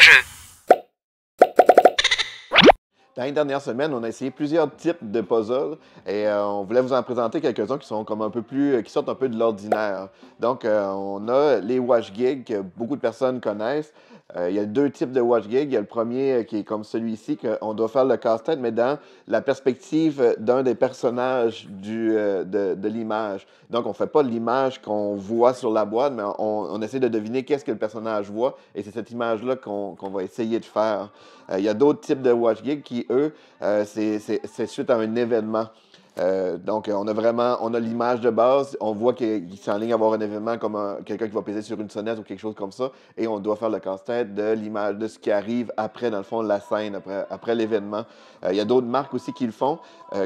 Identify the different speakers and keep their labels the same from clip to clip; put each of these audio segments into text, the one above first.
Speaker 1: jeu.
Speaker 2: Dans les dernières semaines, on a essayé plusieurs types de puzzles et on voulait vous en présenter quelques-uns qui sont comme un peu plus, qui sortent un peu de l'ordinaire. Donc, on a les wash gigs que beaucoup de personnes connaissent. Il y a deux types de wash gigs. Il y a le premier qui est comme celui-ci, qu'on doit faire le casse-tête, mais dans la perspective d'un des personnages de l'image. Donc, on ne fait pas l'image qu'on voit sur la boîte, mais on essaie de deviner qu'est-ce que le personnage voit et c'est cette image-là qu'on va essayer de faire. Il y a d'autres types de watch gigs qui, eux, c'est suite à un événement. Donc, on a l'image de base, on voit qu'il s'enligne à avoir un événement comme quelqu'un qui va peser sur une sonnette ou quelque chose comme ça, et on doit faire le casse-tête de l'image, de ce qui arrive après, dans le fond, la scène, après l'événement. Il y a d'autres marques aussi qui le font,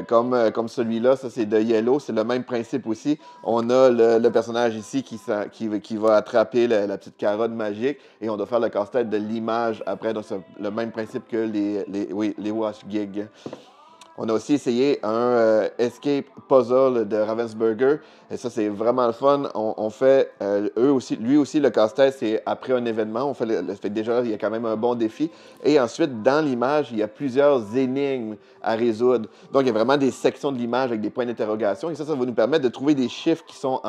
Speaker 2: comme celui-là, ça c'est de Yellow, c'est le même principe aussi. On a le personnage ici qui va attraper la petite carotte magique, et on doit faire le casse-tête de l'image après, donc c'est le même principe que les wash gigs. On a aussi essayé un escape puzzle de Ravensburger. Et ça, c'est vraiment le fun. On fait, lui aussi, le casse-tête, c'est après un événement. On fait déjà, il y a quand même un bon défi. Et ensuite, dans l'image, il y a plusieurs énigmes à résoudre. Donc, il y a vraiment des sections de l'image avec des points d'interrogation. Et ça va nous permettre de trouver des chiffres qui sont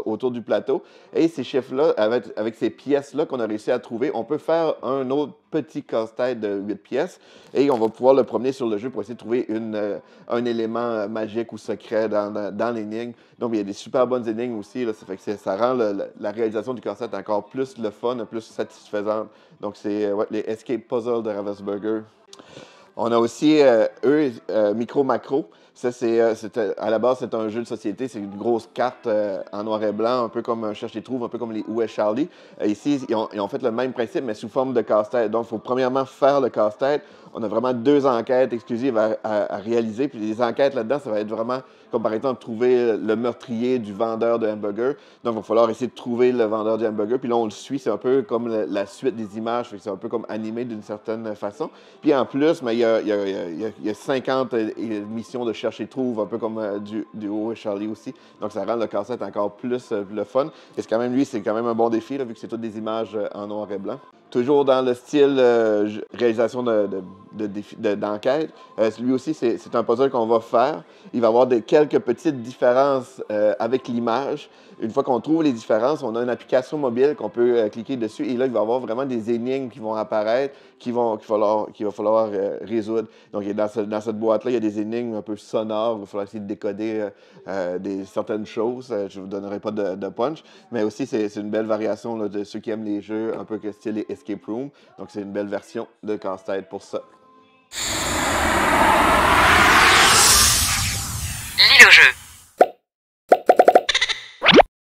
Speaker 2: autour du plateau. Et ces chiffres-là, avec ces pièces-là qu'on a réussi à trouver, on peut faire un autre petit casse-tête de 8 pièces et on va pouvoir le promener sur le jeu pour essayer de trouver un élément magique ou secret dans l'énigme. Donc, il y a des super bonnes énigmes aussi. Là, ça fait que ça rend la réalisation du casse-tête encore plus le fun, plus satisfaisante. Donc, c'est les Escape Puzzles de Ravensburger. On a aussi, Micro Macro. Ça, à la base, c'est un jeu de société. C'est une grosse carte en noir et blanc, un peu comme un Cherche et Trouve, un peu comme les Où est Charlie. Ici, ils ont fait le même principe, mais sous forme de casse-tête. Donc, il faut premièrement faire le casse-tête. On a vraiment 2 enquêtes exclusives à réaliser. Puis les enquêtes là-dedans, ça va être vraiment, comme par exemple, trouver le meurtrier du vendeur de hamburger. Donc, il va falloir essayer de trouver le vendeur du hamburger. Puis là, on le suit. C'est un peu comme la suite des images. Fait que c'est un peu comme animé d'une certaine façon. Puis en plus, mais il y a 50 missions de Cherche et Trouve, un peu comme du Où est Charlie aussi. Donc, ça rend le casse-tête encore plus le fun. Et c'est quand même un bon défi, là, vu que c'est toutes des images en noir et blanc. Toujours dans le style réalisation d'enquête. Lui aussi, c'est un puzzle qu'on va faire. Il va y avoir quelques petites différences avec l'image. Une fois qu'on trouve les différences, on a une application mobile qu'on peut cliquer dessus. Et là, il va y avoir vraiment des énigmes qui vont apparaître, qu'il va falloir résoudre. Donc, dans cette boîte-là, il y a des énigmes un peu sonores. Il va falloir essayer de décoder certaines choses. Je ne vous donnerai pas de punch. Mais aussi, c'est une belle variation là, de ceux qui aiment les jeux un peu style Escape Room. Donc, c'est une belle version de casse-tête pour ça.
Speaker 1: Lis le jeu.